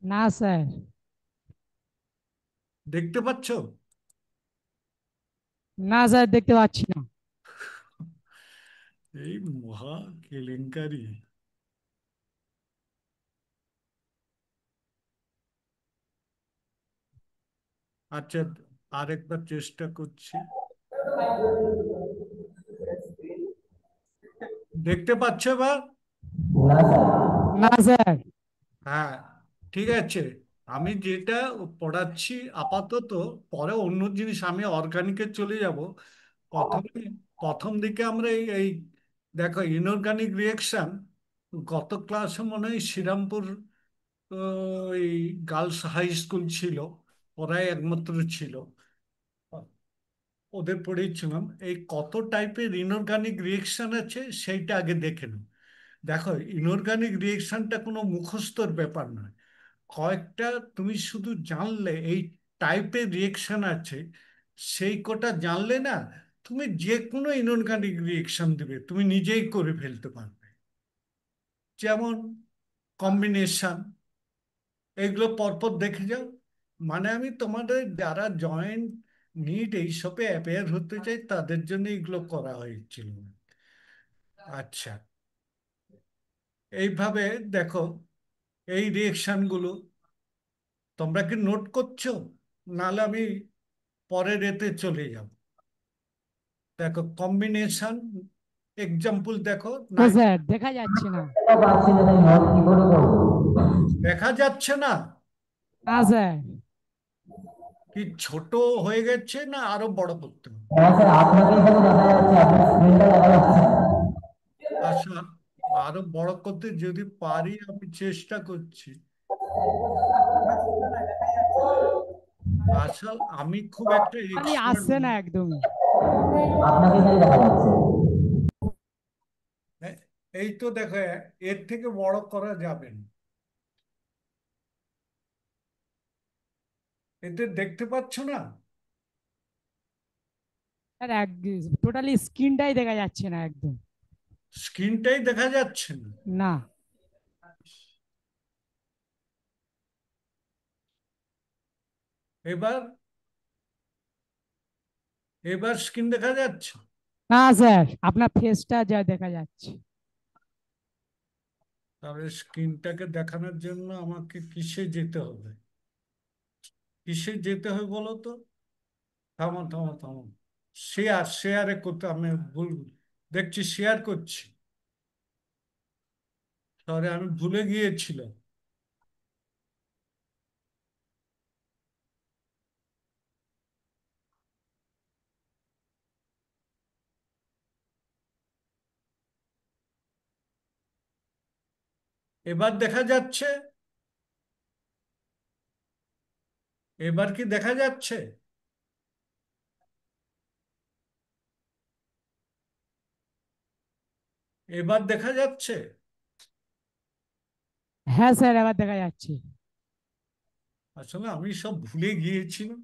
না স্যার। দেখতে পাচ্ছ? না স্যার, দেখতে পাচ্ছি না। এই মহা কেলেঙ্কারি। আচ্ছা, আরেকবার চেষ্টা করছি। দেখতে পাচ্ছ এবার? না স্যার। না স্যার। হ্যাঁ, ঠিক আছে। আমি যেটা পড়াচ্ছি আপাতত, পরে অন্য জিনিস আমি অর্গানিকে চলে যাব। প্রথমে প্রথম দিকে আমরা এই দেখো, ইনঅর্গানিক রিয়েকশন গত ক্লাসে মনে হয় শ্রীরামপুর এই গার্লস হাই স্কুল ছিল, ওরাই একমাত্র ছিল, ওদের পড়িয়েছিলাম। এই কত টাইপের ইনঅর্গানিক রিয়েকশন আছে সেইটা আগে দেখে নাও। দেখো, ইনঅর্গানিক রিয়েকশনটা কোনো মুখস্থর ব্যাপার নয়। কয়েকটা তুমি শুধু জানলে এই টাইপের রিয়েকশন আছে, সেই কটা জানলে না, তুমি যে কোনো ইনঅর্গানিক রিয়েকশন দিবে তুমি নিজেই করে ফেলতে পারবে। যেমন কম্বিনেশন, এগুলো পরপর দেখে যাও। মানে আমি তোমাদের যারা জয়েন্ট নিট এইসবে অ্যাপেয়ার হতে চাই তাদের জন্য এগুলো করা হয়েছিল। আচ্ছা, এইভাবে দেখো এই রিয়েকশনগুলো তোমরা কি নোট করছো? নাহলে আমি পরের এতে চলে যাব। দেখো কম্বিনেশন, এক্সাম্পল দেখো তো নাই। স্যার, দেখা যাচ্ছে না। এটা পাচ্ছি না, তাই নোট কি করে করবো? দেখা যাচ্ছে না? না স্যার। কি ছোট হয়ে গেছে না আরো বড় করতে হবে? হ্যাঁ স্যার, আপনাকে এখানে দেখা যাচ্ছে, আপনার স্ক্রিনটা দেখা যাচ্ছে না। আচ্ছা, আরো বড় করতে যদি পারি আমি চেষ্টা করছি। আসল আমি খুব একটা খালি এক্সপার্ট আসছে না একদমই। আপনাকে এখানে দেখা যাচ্ছে। এই তো দেখো, এর থেকে বড় করা যাবে না। এতে দেখতে পাচ্ছ না? স্যার, টোটালি স্ক্রিনটাই দেখা যাচ্ছে না একদম। স্ক্রিনটাই দেখা যাচ্ছে না? না। এবার এবার স্ক্রিন দেখা যাচ্ছে? না স্যার, আপনার ফেসটা যা দেখা যাচ্ছে। তাহলে স্ক্রিনটাকে দেখানোর জন্য আমাকে কিসে যেতে হবে? কিসে যেতে হবে বলো তো? থামো থামো থামো। শেয়ারে করতে আমি ভুল দেখছি, শেয়ার করছি। সরি, আমি ভুলে গিয়েছিলাম। এবার দেখা যাচ্ছে? এবার কি দেখা যাচ্ছে? এবার দেখা যাচ্ছে? হ্যাঁ স্যার, এবার দেখা যাচ্ছে। আসলে আমি সব ভুলে গিয়েছিলাম,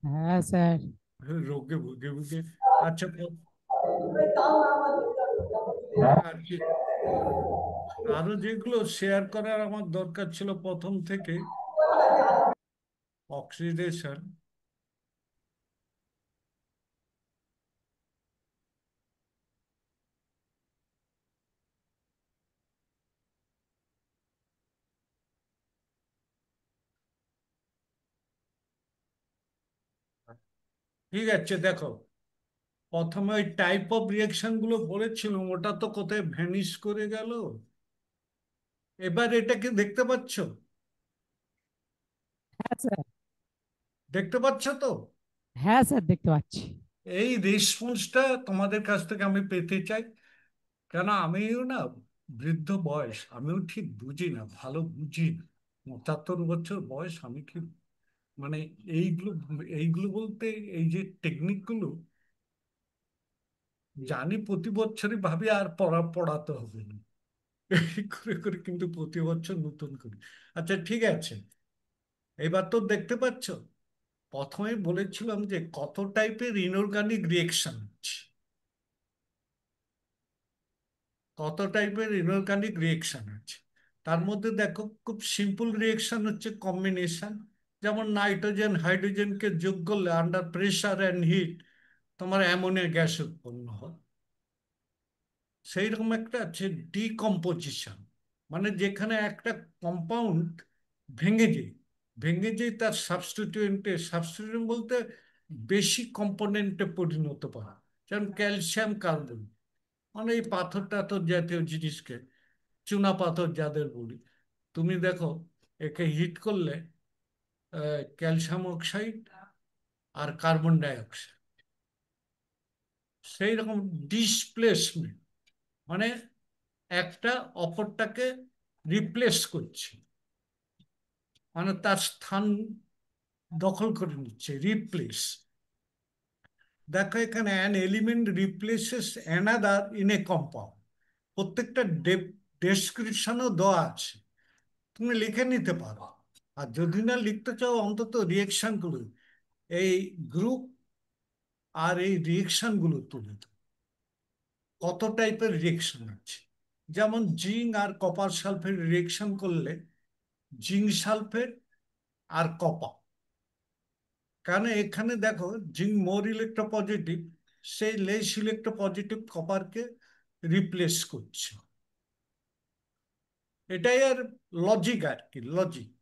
হ্যাঁ স্যার। রোগে ভুগে ভুগে। আচ্ছা, হ্যাঁ আর কি, আরো যেগুলো শেয়ার করার আমার দরকার ছিল প্রথম থেকে, অক্সিডেশন। ঠিক আছে, দেখো, প্রথমে ওই টাইপ অফ রিয়াকশন গুলো বলেছিলাম, ওটা তো কোথায় ভ্যানিশ করে গেল। এবার এটাকে দেখতে পাচ্ছ? হ্যাঁ স্যার। দেখতে পাচ্ছ তো? হ্যাঁ স্যার, দেখতে পাচ্ছি। এই রেসপন্সটা তোমাদের কাছ থেকে আমি পেতে চাই। কেন, আমিও না বৃদ্ধ বয়স, আমিও ঠিক বুঝি না, ভালো বুঝি না। 75 বছর বয়স, আমি কি মানে এইগুলো এইগুলো বলতে এই যে টেকনিক গুলো জানি, প্রতি বছরই ভাবি আর পড়াতে হবে না। এই করে করে কিন্তু প্রতি বছর নতুন করি। আচ্ছা, ঠিক আছে। এবার তো দেখতে পাচ্ছ, প্রথমে বলেছিলাম যে কত টাইপের ইনঅর্গানিক রিয়েকশন আছে। কত টাইপের ইনঅর্গানিক রিয়েকশন আছে। তার মধ্যে দেখো খুব সিম্পল রিয়েকশন হচ্ছে কম্বিনেশন, যেমন নাইট্রোজেন হাইড্রোজেনকে যোগ করলে আন্ডার প্রেসার অ্যান্ড হিট তোমার অ্যামোনিয়া গ্যাস উৎপন্ন হয়। সেই রকম একটা আছে ডিকম্পোজিশন, মানে যেখানে একটা কম্পাউন্ড ভেঙে যায়, তার সাবস্টিটিউয়েন্টে, সাবস্টিটিউয়েন্ট বলতে বেশি কম্পোনেন্টে পরিণত করা, যেমন ক্যালসিয়াম কার্বন, মানে এই পাথর টাথর জাতীয় জিনিসকে চুনা পাথর যাদের বলি, তুমি দেখো একে হিট করলে ক্যালসিয়াম অক্সাইড আর কার্বন ডাইঅক্সাইড, সেই রকম ডিসপ্লেসমেন্ট, মানে একটা অপরটাকে রিপ্লেস করছে, মানে তার স্থান দখল করে নিচ্ছে, রিপ্লেস। দেখো এখানে an element replaces another in a compound, প্রত্যেকটা ডেসক্রিপশনও দেওয়া আছে, তুমি লিখে নিতে পারো। আর যদি না লিখতে চাও অন্তত রিয়েকশন গুলো, এই গ্রুপ আর এই রিয়েকশন গুলো তুলে দাও, কত টাইপের রিয়েকশন আছে। যেমন জিঙ্ক আর কপার সালফেট রিয়েকশন করলে জিঙ্ক সালফেট আর কপার, কারণ এখানে দেখো জিঙ্ক মোর ইলেকট্রোপজিটিভ, সেই লেস ইলেকট্রোপজিটিভ কপারকে রিপ্লেস করছে। এটাই আর লজিক, আর কি লজিক।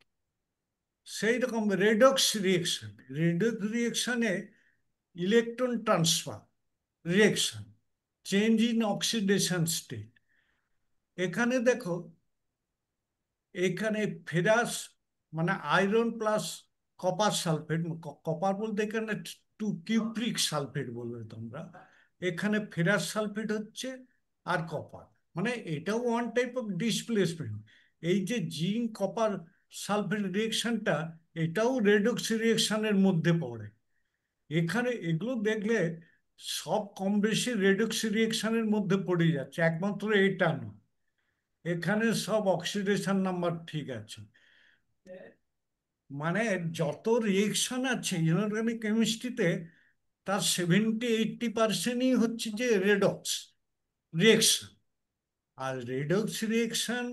সেই রকম রেডক্স রিয়েকশন, রিয়েকশনে electron transfer reaction, change in oxidation state. এখানে দেখো, এখানে ফেরাস মানে iron plus copper sulphate, copper বলতে এখানে টু কিউপ্রিক সালফেট বলবে তোমরা, এখানে ফেরাস সালফেট হচ্ছে আর কপার, মানে এটাও ওয়ান টাইপ অফ ডিসপ্লেসমেন্ট। এই যে জিঙ্ক কপার সালফেট রিয়েকশনটা, এটাও রেডক্স রিয়েকশনের মধ্যে পড়ে। এখানে এগুলো দেখলে সব কম বেশি রেডক্স রিয়েকশনের মধ্যে পড়ে যাচ্ছে, একমাত্র এটা নয়, এখানে সব অক্সিডেশন নাম্বার ঠিক আছে। মানে যত রিয়েকশন আছে ইনঅর্গানিক কেমিস্ট্রিতে, তার 70-80% হচ্ছে যে রেডক্স রিয়েকশন। আর রেডক্স রিয়েকশন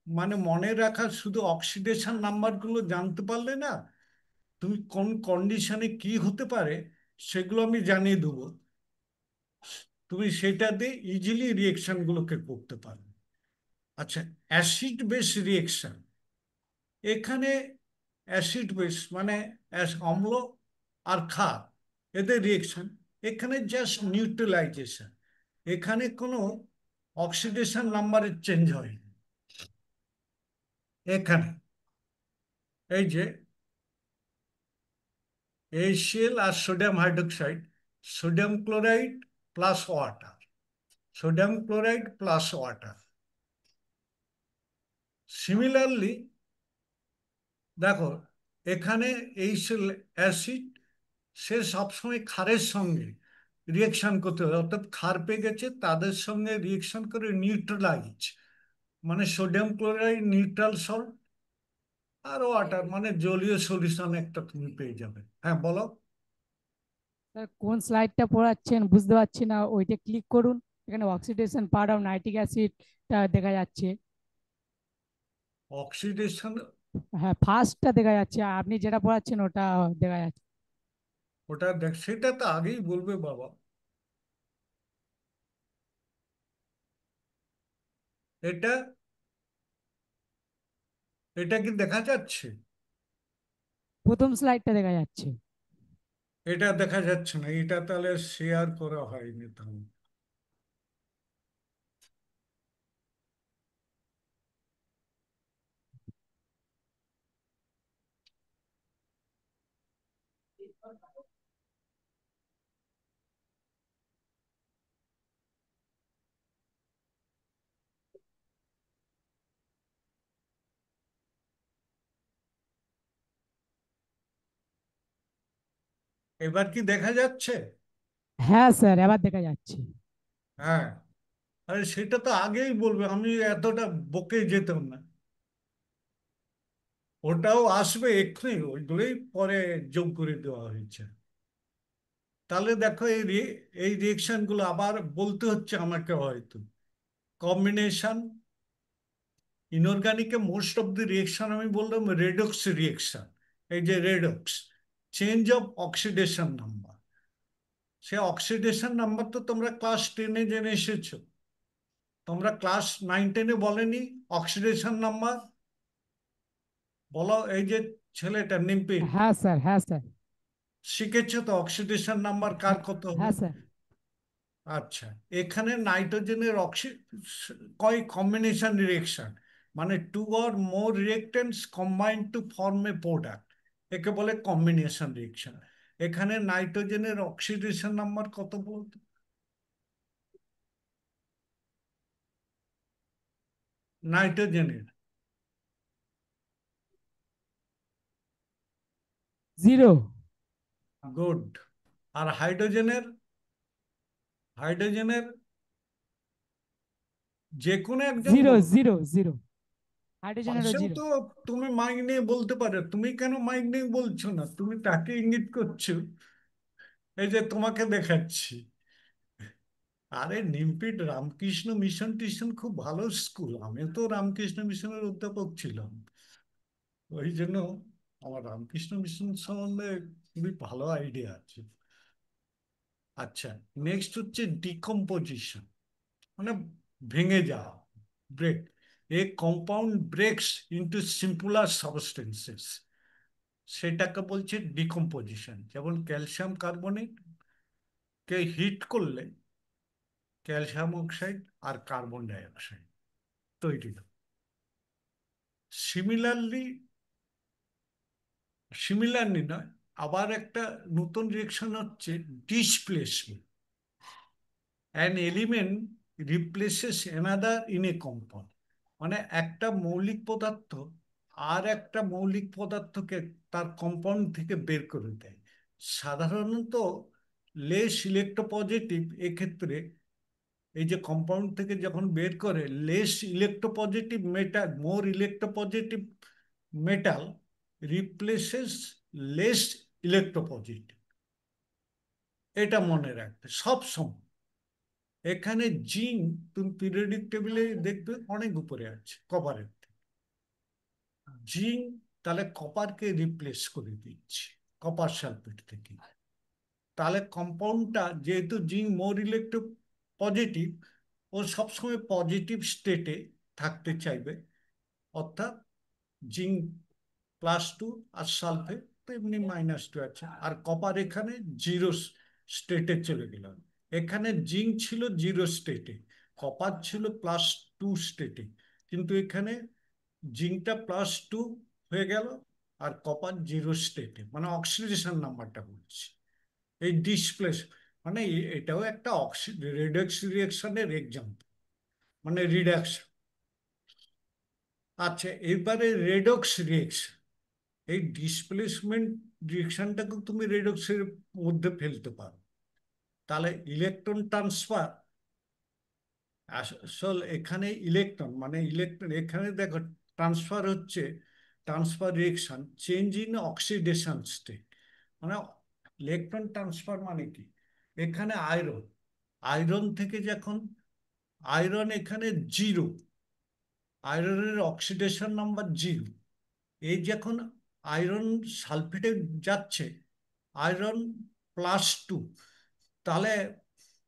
মানে মনে রাখা, শুধু অক্সিডেশন নাম্বারগুলো জানতে পারলে না, তুমি কোন কন্ডিশনে কি হতে পারে সেগুলো আমি জানিয়ে দেবো, তুমি সেটা দিয়ে ইজিলি রিয়েকশনগুলোকে করতে পারবে। আচ্ছা, অ্যাসিড বেস রিয়েকশন, এখানে অ্যাসিড বেস মানে অম্ল আর ক্ষার, এদের রিয়েকশন, এখানে জাস্ট নিউট্রালাইজেশন, এখানে কোনো অক্সিডেশন নাম্বারের চেঞ্জ হয়নি। এখানে এই যে HCl আর sodium hydroxide, sodium chloride plus water, sodium chloride plus water. Similarly দেখো এখানে HCl অ্যাসিড, সে সবসময় ক্ষারের সঙ্গে রিয়েকশন করতে হবে, অর্থাৎ ক্ষার পেয়ে গেছে তাদের সঙ্গে রিয়েকশন করে নিউট্রালাইজ, মানে সোডিয়াম ক্লোরাইড নিউট্রাল সল্ট, আর ওয়াটার মানে জলীয় সলিউশন একটা তুমি পেয়ে যাবে। হ্যাঁ বলো। স্যার কোন স্লাইডটা পড়াচ্ছেন বুঝতে পারছি না, ওইটা ক্লিক করুন, এখানে অক্সিডেশন পার্ট অফ নাইট্রিক অ্যাসিডটা দেখা যাচ্ছে। অক্সিডেশন, হ্যাঁ ফার্স্টটা দেখা যাচ্ছে, আর আপনি যেটা পড়াচ্ছেন ওটা দেখা যাচ্ছে। ওটা দেখ, সেটা তো আগেই বলবে বাবা। এটা এটা কি দেখা যাচ্ছে? প্রথম স্লাইডটা দেখা যাচ্ছে। এটা দেখা যাচ্ছে না, এটা তাহলে শেয়ার করা হয়নি তাহলে। এবার কি দেখা যাচ্ছে? হ্যাঁ স্যার এবার দেখা যাচ্ছে। হ্যাঁ, আরে সেটা তো আগেই বলবে, আমি এতটা বকে যেতাম না। ওটাও আসবে এক্ষুনি, ওইগুলোই পরে যোগ করে দেওয়া হয়েছে। তাহলে দেখো এই রিয়েকশন গুলো আবার বলতে হচ্ছে আমাকে হয়তো, কম্বিনেশন, ইনঅর্গানিকে মোস্ট অফ দি রিয়েকশন আমি বললাম রেডক্স রিয়েকশন। এই যে redox, change of oxidation number, সে অক্সিডেশন নাম্বার তো তোমরা ক্লাস 10-এ জেনে এসেছো। তোমরা ক্লাস 9-10-এ বলেনি অক্সিডেশন নাম্বার? বলো, এই যে ছেলেটা নিমপিট, হ্যাঁ স্যার, হ্যাঁ স্যার, শিখেছো তো অক্সিডেশন নাম্বার কার হ্যাঁ কত হবে? হ্যাঁ স্যার। আচ্ছা, এখানে নাইট্রোজেনের কয় কম্বিনেশন রিয়েকশন, মানে two or more reactants combine to form a product, একে বলে কম্বিনেশন রিয়েকশন। এখানে নাইট্রোজেনের অক্সিডেশন নাম্বার কত বলতো? নাইট্রোজেনের 0। গুড। আর হাইড্রোজেনের? হাইড্রোজেনের যে কোনো একজন 0 বলো। 0 0। হাইড্রোজেনেরও পাশেও 0। তো তুমি মাইক নিয়ে বলতে পারো, তুমি কেন মাইক নিয়ে বলছো না? তুমি তাকে ইঙ্গিত করছো, এই যে তোমাকে দেখাচ্ছি। আরে নিমপিট রামকৃষ্ণ মিশন টিশন খুব ভালো স্কুল, আমি তো রামকৃষ্ণ মিশনের অধ্যাপক ছিলাম, ওই জন্য আমার রামকৃষ্ণ মিশন সম্বন্ধে খুবই ভালো আইডিয়া আছে। আচ্ছা, নেক্সট হচ্ছে ডিকম্পোজিশন, মানে ভেঙে যাওয়া, break. A compound breaks into simpler substances, সেটাকে বলছে ডিকম্পোজিশন। যেমন ক্যালসিয়াম কার্বনেট কে হিট করলে ক্যালসিয়াম অক্সাইড আর কার্বন ডাই অক্সাইড তৈরি হয়। সিমিলারলি, সিমিলারলি নয়, আবার একটা নতুন রিয়েকশন হচ্ছে displacement. An element replaces another in a compound, মানে একটা মৌলিক পদার্থ আর একটা মৌলিক পদার্থকে তার কম্পাউন্ড থেকে বের করে দেয়। সাধারণত লেস ইলেকট্রোপজিটিভ এক্ষেত্রে, এই যে কম্পাউন্ড থেকে যখন বের করে, less electropositive metal, more electropositive metal replaces less electropositive, এটা মনে রাখবে সব সময়। এখানে জিঙ্ক তুমি পিরিয়ডিক টেবিলে দেখবে অনেক উপরে আছে কপারের থেকে। জিঙ্ক তাহলে কপারকে রিপ্লেস করে দিচ্ছে কপার সালফেট থেকে। তাহলে কম্পাউন্ডটা যেহেতু জিঙ্ক মোর ইলেকট্রো পজিটিভ, ও সবসময় পজিটিভ স্টেটে থাকতে চাইবে, অর্থাৎ জিঙ্ক +2 আর সালফেট তো এমনি -2 আছে, আর কপার এখানে 0 স্টেটে চলে গেল। এখানে জিঙ্ক ছিল 0 স্টেটে, কপার ছিল +2 স্টেটে, কিন্তু এখানে জিঙ্কটা +2 হয়ে গেল আর কপার 0 স্টেটে, মানে অক্সিডেশন নাম্বারটা বলছি। এই ডিসপ্লেস মানে এটাও একটা রেডক্স রিয়েকশনের এক্সাম্পল, মানে রিডাকশন। আচ্ছা, এবারে রেডক্স রিয়েকশন, এই ডিসপ্লেসমেন্ট রিয়েকশনটাকে তুমি রেডক্সের মধ্যে ফেলতে পারো। তাহলে ইলেকট্রন ট্রান্সফার, আসল এখানে ইলেকট্রন মানে ইলেকট্রন, এখানে দেখো ট্রান্সফার হচ্ছে, transfer reaction change in oxidation state, মানে ইলেকট্রন ট্রান্সফার মানে কি, এখানে আয়রন, আয়রন থেকে যখন আয়রন এখানে 0, আয়রনের অক্সিডেশন নাম্বার 0, এই যখন আয়রন সালফেটে যাচ্ছে, আয়রন +2, তাহলে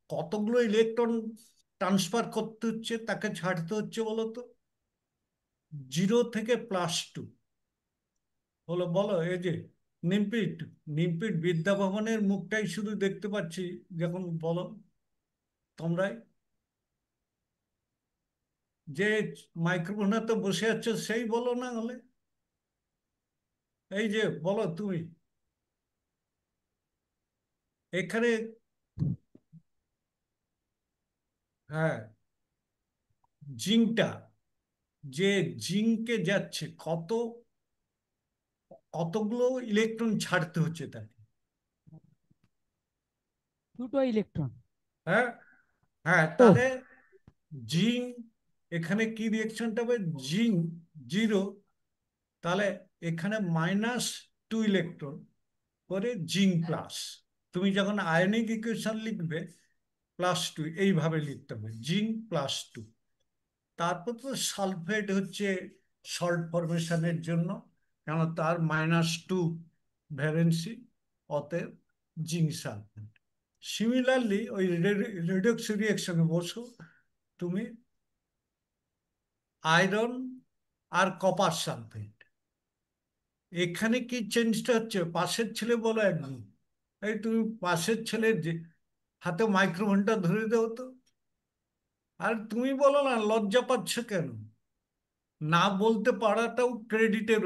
কতগুলো ইলেকট্রন ট্রান্সফার করতে হচ্ছে, তাকে ছাড়তে হচ্ছে বলো তো? 0 থেকে +2 হলো। বলো, এই যে নিমপিট, নিমপিট বিদ্যাভবনের মুখটাই শুধু দেখতে পাচ্ছি যখন, বলো তোমরাই যে মাইক্রোফোনে তো বসে আছো সেই বলো, না হলে এই যে বলো তুমি এখানে। হ্যাঁ, জিঙ্কটা, যে জিঙ্কে যাচ্ছে কতগুলো ইলেকট্রন ছাড়তে হচ্ছে তাকে? 2টো ইলেকট্রন। হ্যাঁ, হ্যাঁ, ও, তাহলে জিঙ্ক এখানে কি রিয়েকশনটা হবে, জিঙ্ক 0, তাহলে এখানে -2 ইলেকট্রন করে জিঙ্ক প্লাস। তুমি যখন আয়নিক ইকুয়েশন লিখবে +2 এইভাবে লিখতে হবে, জিঙ্ক +2। তারপর তো সালফেট হচ্ছে সল্ট ফরমেশনের জন্য, কেন তার -2 ভ্যালেন্সি, অতএব জিঙ্ক সালফেট। সিমিলারলি ওই রেডক্স রিয়াকশনে বসো তুমি আয়রন আর কপার সালফেট। এখানে কি চেঞ্জটা হচ্ছে? পাশের ছেলে বলো একদম, এই তুমি পাশের ছেলের যে হাতে মাইক্রোফোনটা ধরে দাও তো। আর তুমি বলো না, লজ্জা পাচ্ছ কেন? না বলতে পারাটাও ক্রেডিটের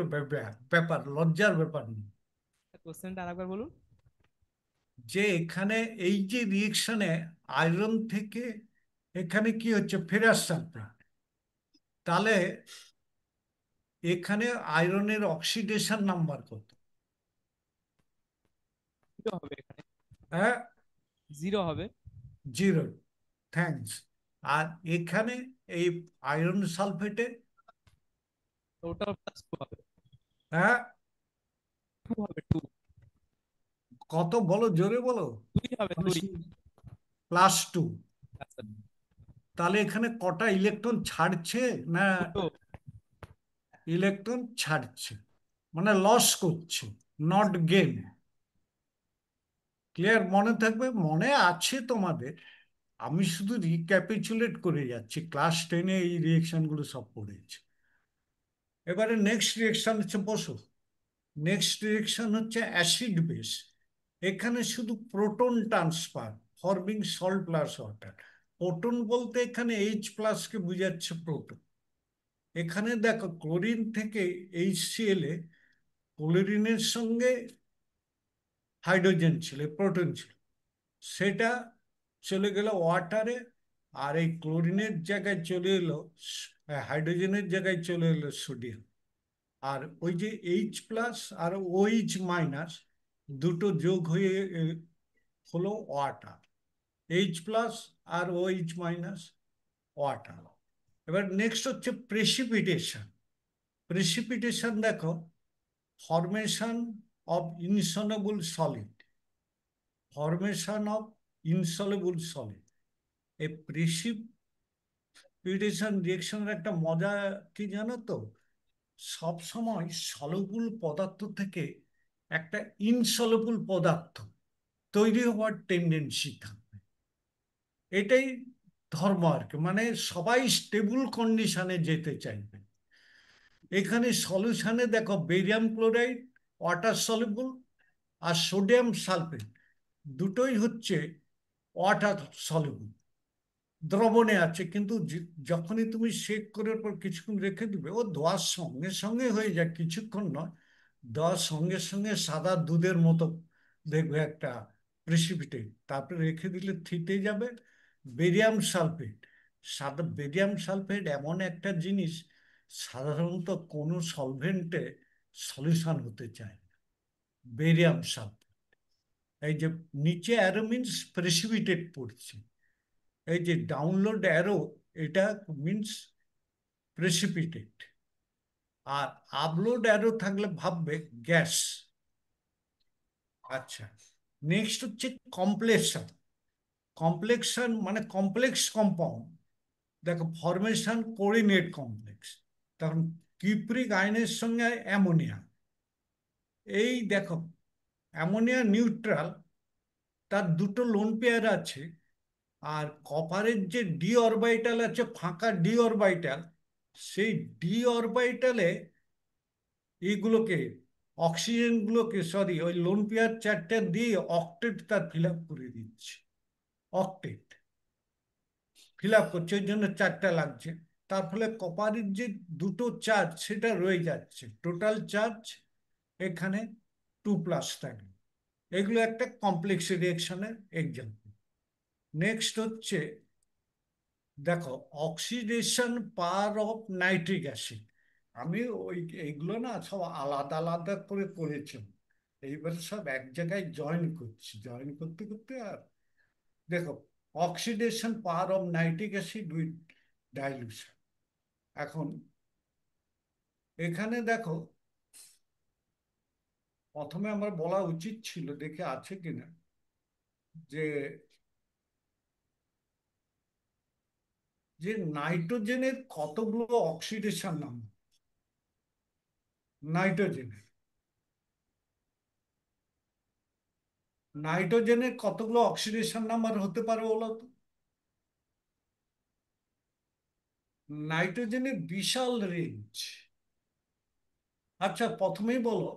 ব্যাপার, লজ্জার ব্যাপার না। কোশ্চেনটা আরেকবার বলুন। যে এখানে এই যে রিয়েকশনে আয়রন থেকে এখানে কি হচ্ছে, ফেরাস সালফেট, তাহলে এখানে আয়রনের অক্সিডেশন নাম্বার কত? 0 হবে এখানে, হ্যাঁ, 0 হবে। 0। থ্যাঙ্কস। আর এখানে এই আয়রন সালফেটে, টোটাল +2 হবে। হ্যাঁ, 2 হবে, 2। কত বলো, জোরে বলো। 2 হবে, আমি 2। +2। আচ্ছা, তাহলে এখানে কটা ইলেকট্রন ছাড়ছে না 2। ইলেকট্রন ছাড়ছে, মানে লস করছে, নট গেন। ক্লিয়ার? মনে থাকবে, মনে আছে তোমাদের। আমি শুধু রিক্যাপিচুলেট করে যাচ্ছি, ক্লাস 10-এ এই রিয়েকশন গুলো সব পড়েছি। এবারে নেক্সট রিয়েকশন হচ্ছে, বসো, নেক্সট রিয়েকশন হচ্ছে অ্যাসিড বেস। এখানে শুধু proton transfer, forming salt plus water. Proton বলতে এখানে H+ কে বুঝাচ্ছে প্রোটন। এখানে দেখো, ক্লোরিন থেকে HCl এ ক্লোরিনের সঙ্গে হাইড্রোজেন ছিল, প্রোটন ছিল, সেটা চলে গেল ওয়াটারে। আর এই ক্লোরিনের জায়গায় চলে এলো, হাইড্রোজেনের জায়গায় চলে এলো সোডিয়াম। আর ওই যে H+ আর OH- দুটো যোগ হয়ে হলো ওয়াটার। H+ আর OH- ওয়াটার। এবার নেক্সট হচ্ছে প্রেসিপিটেশন। প্রেসিপিটেশন দেখো, formation of insoluble solid, formation of insoluble solid. এই প্রেসিপিটেশন রিয়েকশনের একটা মজা কি জানো তো? সব সময় সলবল পদার্থ থেকে একটা ইনসলবল পদার্থ তৈরি হওয়ার টেন্ডেন্সি থাকবে। এটাই ধর্ম আর কি, মানে সবাই স্টেবল কন্ডিশনে যেতে চাইবে। এখানে সলিউশনে দেখো, বেরিয়াম ক্লোরাইড ওয়াটার সলিবল, আর সোডিয়াম সালফেট দুটোই হচ্ছে ওয়াটার সলিবল, দ্রবণে আছে। কিন্তু যখনই তুমি শেক করার পর কিছুক্ষণ রেখে দিবে, ও ধোয়ার সঙ্গে সঙ্গে হয়ে যায়, কিছুক্ষণ নয়, দেওয়ার সঙ্গে সঙ্গে সাদা দুধের মতো দেখবে একটা প্রেসিপিটেট। তারপরে রেখে দিলে থিতে যাবে। বেরিয়াম সালফেট, সাদা বেরিয়াম সালফেট এমন একটা জিনিস, সাধারণত কোনো সলভেন্টে সলিউশন হতে চায় না। বেরিয়াম সালফেট, এই যে নিচে অ্যারো মিনস প্রেসিপিটেট পড়ছে, এই যে ডাউনলোড অ্যারো, এটা মিনস প্রেসিপিটেট। আর আপলোড অ্যারো থাকলে ভাববে গ্যাস। আচ্ছা, নেক্সট হচ্ছে কমপ্লেকশন। কমপ্লেকশন মানে কমপ্লেক্স কম্পাউন্ড। দেখো, ফরমেশন কোঅর্ডিনেট কমপ্লেক্স, তখন কিপ্রিক আয়নের সঙ্গে অ্যামোনিয়া। এই দেখো, অ্যামোনিয়া নিউট্রাল, তার দুটো লোন পেয়ার আছে। আর কপারের যে ডি অরবাইটাল আছে, ফাঁকা ডি অরবাইটাল, সেই ডি অরবাইটালে এইগুলোকে, অক্সিজেনগুলোকে, সরি, ওই লোন পেয়ার চারটে দিয়ে অক্টেট তার ফিল আপ করে দিচ্ছে। অক্টেট ফিল আপ করছে, ওই জন্য চারটা লাগছে। তার ফলে কপারের যে দুটো চার্জ সেটা রয়ে যাচ্ছে, টোটাল চার্জ এখানে 2+ থাকে। এগুলো একটা কমপ্লেক্স রিয়েকশনের এক্সাম্পল। নেক্সট হচ্ছে, দেখো, oxidation power of nitric acid. আমি ওই এইগুলো না সব আলাদা আলাদা করে করেছি, এইবার সব এক জায়গায় জয়েন করছি, জয়েন করতে করতে। আর দেখো, oxidation power of nitric acid with dilution. এখন এখানে দেখো, প্রথমে আমার বলা উচিত ছিল, দেখে আছে কিনা, যে যে নাইট্রোজেনের কতগুলো অক্সিডেশন নাম্বার, নাইট্রোজেনের নাইট্রোজেনের কতগুলো অক্সিডেশন নাম্বার হতে পারে বলো তো? নাইট্রোজেনের বিশাল রেঞ্জ। আচ্ছা, প্রথমেই বলো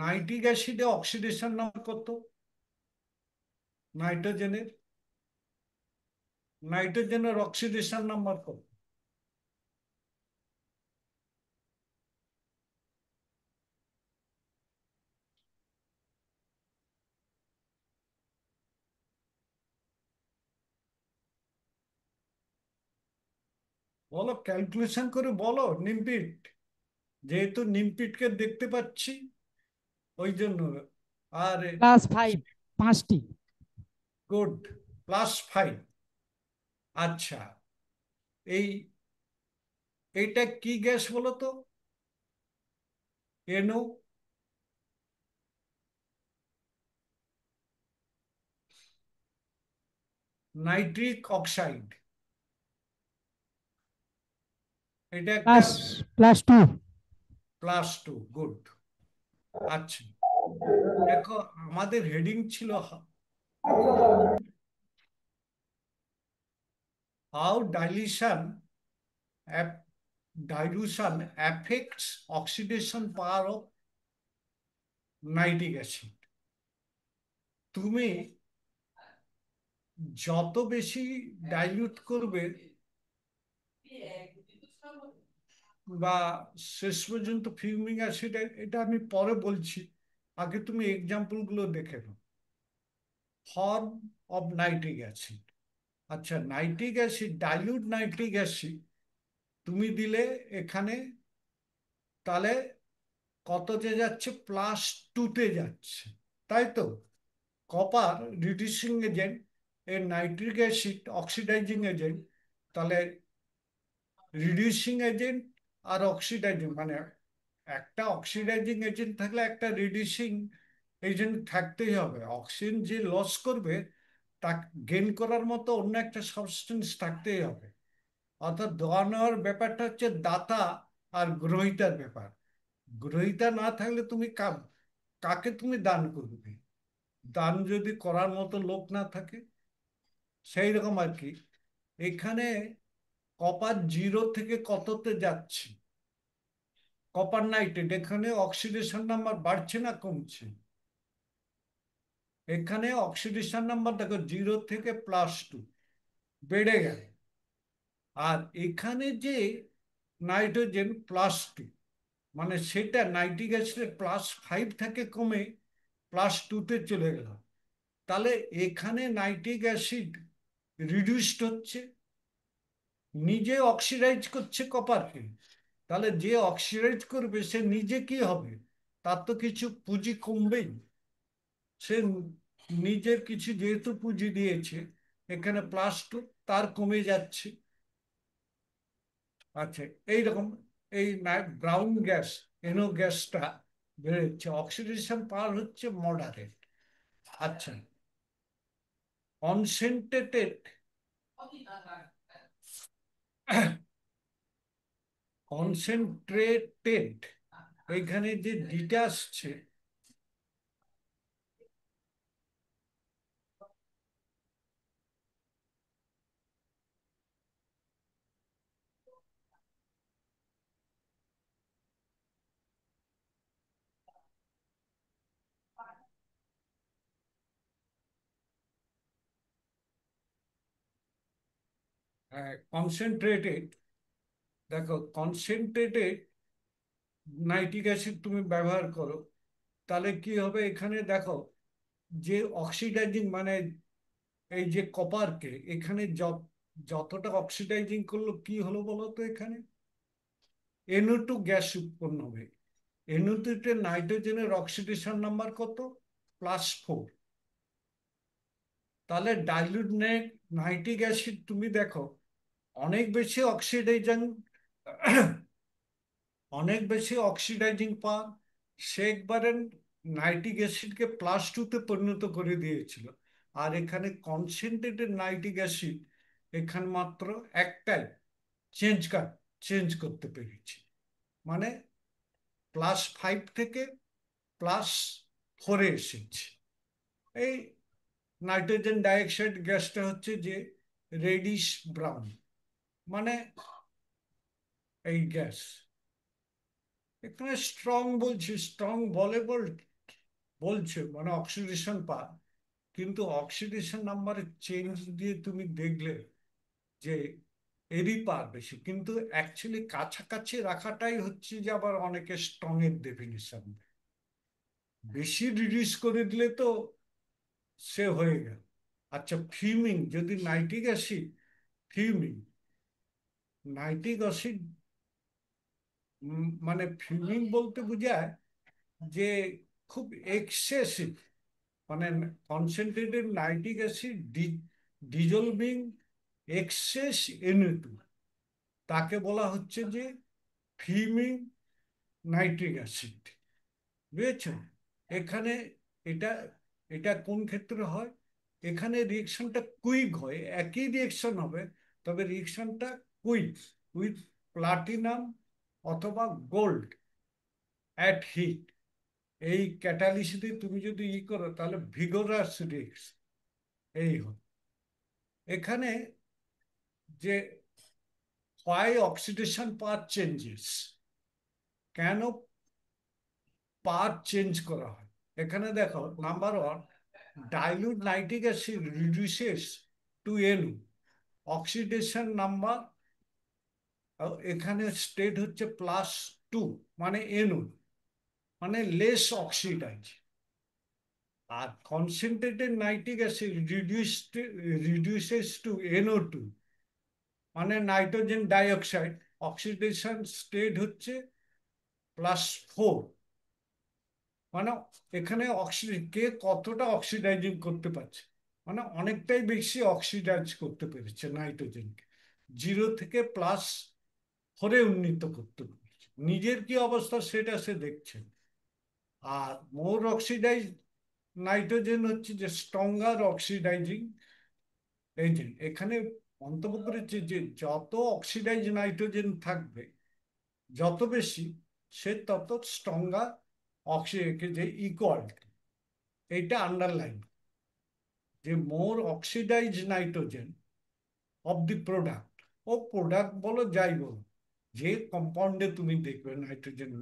নাইট্রিক অ্যাসিডে অক্সিডেশন নাম্বার কত নাইট্রোজেনের? নাইট্রোজেনের অক্সিডেশন নাম্বার কত? বলো, ক্যালকুলেশন করে বলো। নিমপিট, যেহেতু নিমপিটকে দেখতে পাচ্ছি ওই জন্য। আর +5, 5টি। গুড, +5। আচ্ছা, এই এইটা কি গ্যাস বলো তো? এনও। নাইট্রিক অক্সাইড, এটা একটা +2। +2। গুড। আচ্ছা, দেখো আমাদের হেডিং ছিল how dilution affects oxidation power of nitric acid. তুমি যত বেশি ডাইলিউট করবে বা শেষ পর্যন্ত ফিউমিক অ্যাসিড, এটা আমি পরে বলছি, আগে তুমি এক্সাম্পল গুলো দেখে নাও। Form of nitric acid. আচ্ছা, nitric acid, dilute nitric acid তুমি দিলে এখানে, তাহলে কততে যাচ্ছে? +2-তে যাচ্ছে, তাই তো? কপার রিডিউসিং এজেন্ট, এর নাইট্রিক অ্যাসিড অক্সিডাইজিং এজেন্ট, তাহলে রিডিউসিং এজেন্ট আর অক্সিডাইজিং, মানে একটা অক্সিডাইজিং এজেন্ট থাকলে একটা রিডিউসিং এজেন্ট থাকতেই হবে। অক্সিজেন যে লস করবে তা গেইন করার মতো অন্য একটা সাবস্টেন্স থাকতেই হবে। অর্থাৎ দেওয়া নেওয়ার ব্যাপারটা হচ্ছে দাতা আর গ্রহিতার ব্যাপার। গ্রহিতা না থাকলে তুমি কাকে তুমি দান করবে? দান যদি করার মতো লোক না থাকে, সেই রকম আর কি। এখানে কপার 0 থেকে কততে যাচ্ছে? কপার নাইট্রেট, এখানে অক্সিডেশন নাম্বার বাড়ছে না কমছে? এখানে অক্সিডেশন নাম্বার দেখো 0 থেকে +2 বেড়ে গেল। আর এখানে যে নাইট্রোজেন +2, মানে সেটা নাইট্রিক অ্যাসিডের +5 থেকে কমে +2-তে চলে গেল। তাহলে এখানে নাইট্রিক অ্যাসিড রিডিউসড হচ্ছে, নিজে অক্সিডাইজ করছে কপারকে। তাহলে যে অক্সিডাইজ করবে সে নিজে কি হবে? তার তো কিছু পুঁজি কমবেই। সে নিজের কিছু যেহেতু পুঁজি দিয়েছে, এখানে +2 তার কমে যাচ্ছে। আচ্ছা, এইরকম এই ব্রাউন গ্যাস, এনো গ্যাসটা বেরোচ্ছে, অক্সিডেশন পাওয়ার হচ্ছে মডারেট। আচ্ছা, কনসেন্ট্রেটেড কনসেন্ট্রেটেড, এইখানে যে ডিটা আসছে, কনসেন্ট্রেটেড, দেখো কনসেন্ট্রেটেড নাইট্রিক অ্যাসিড তুমি ব্যবহার করো, তাহলে কি হবে? এখানে দেখো যে অক্সিডাইজিং, মানে এই যে কপারকে এখানে যতটা অক্সিডাইজিং করলো, কি হলো বলো তো? এখানে NO2 গ্যাস উৎপন্ন হবে। NO2-তে নাইট্রোজেনের অক্সিডেশন নাম্বার কত? +4। তাহলে ডাইলুট নাইট্রিক অ্যাসিড তুমি দেখো অনেক বেশি অক্সিডাইজিং, অনেক বেশি অক্সিডাইজিং পাওয়ার। সে একবারে নাইট্রিক অ্যাসিডকে +2-তে পরিণত করে দিয়েছিল। আর এখানে কনসেন্ট্রেটেড নাইট্রিক অ্যাসিড এখানে মাত্র একটাই চেঞ্জ করতে পেরেছি, মানে +5 থেকে +4-এ এসেছে। এই নাইট্রোজেন ডাইঅক্সাইড গ্যাসটা হচ্ছে যে রেডিশ ব্রাউন, মানে এই গ্যাস এখানে স্ট্রং বলছে, স্ট্রং বলছে মানে অক্সিডেশন পার, কিন্তু অক্সিডেশন নাম্বারের চেঞ্জ দিয়ে তুমি দেখলে যে এরই পার বেশি, কিন্তু অ্যাকচুয়ালি কাছাকাছি রাখাটাই হচ্ছে যে আবার অনেকে স্ট্রং এর ডেফিনিশন। বেশি রিডিউস করে দিলে তো সে হয়ে গেল। আচ্ছা, ফিউমিং, যদি nitric acid fuming, nitric acid মানে ফিউমিং বলতে বোঝায় যে খুব এক্সেসিভ, মানে concentrated nitric acid dissolving excess NO2, তাকে বলা হচ্ছে যে ফিউমিং নাইট্রিক অ্যাসিড। বুঝেছেন? এখানে এটা এটা কোন ক্ষেত্রে হয়? এখানে রিয়েকশনটা কুইক হয়, একই রিয়েকশন হবে, তবে রিয়েকশনটা কুইক উইথ প্লাটিনাম অথবা গোল্ড অ্যাট হিট। এই ক্যাটালিসিসে তুমি যদি করো তাহলে ভিগোরাস রিয়েকশন এই হয়। এখানে যে why oxidation path changes, কেন পাথ চেঞ্জ করা হয়, এখানে দেখো, number 1, dilute nitric acid reduces to NO, oxidation number এখানে স্টেট হচ্ছে +2, মানে NO, মানে লেস অক্সিডাইজ। আর concentrated nitric acid reduces to NO2, মানে নাইট্রোজেন ডাইঅক্সাইড, অক্সিডেশন স্টেট হচ্ছে +4, মানে এখানে কে কতটা অক্সিডাইজিং করতে পারছে, মানে অনেকটাই বেশি অক্সিডাইজ করতে পেরেছে নাইট্রোজেনকে, 0 থেকে +4-এ উন্নীত করতে পেরেছে। নিজের কি অবস্থা সেটা সে দেখছে। আর মোর অক্সিডাইজ নাইট্রোজেন হচ্ছে যে স্ট্রঙ্গার অক্সিডাইজিং এজেন্ট। এখানে মন্তব্য করেছে যে যত অক্সিডাইজ নাইট্রোজেন থাকবে যত বেশি, সে তত স্ট্রঙ্গার অক্সিডেশন, যে ইকুয়াল, এইটা আন্ডারলাইন, যে more oxidise nitrogen of the product, ও প্রোডাক্ট বলো যাই বলো, যে কম্পাউন্ডে তুমি দেখবে নাইট্রোজেন,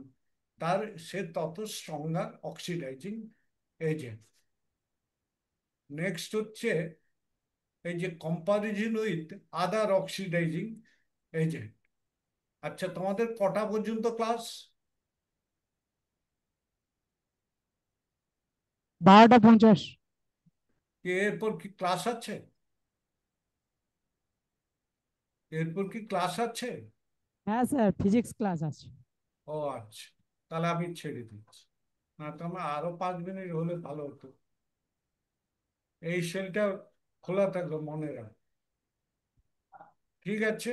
তার সে তত স্ট্রঙ্গার অক্সিডাইজিং এজেন্ট। নেক্সট হচ্ছে এই যে comparison with other oxidising agent. আচ্ছা, তোমাদের কটা পর্যন্ত ক্লাস? 12টা 50। এরপর কি ক্লাস আছে? এরপর কি ক্লাস আছে? হ্যাঁ স্যার, ফিজিক্স ক্লাস আছে। ও আচ্ছা, তাহলে আমি ছেড়ে দিচ্ছি। না তো আমার আরো 5 মিনিট হলে ভালো হতো। এই সেলটা খোলা থাকলো, মনে রাখ। ঠিক আছে।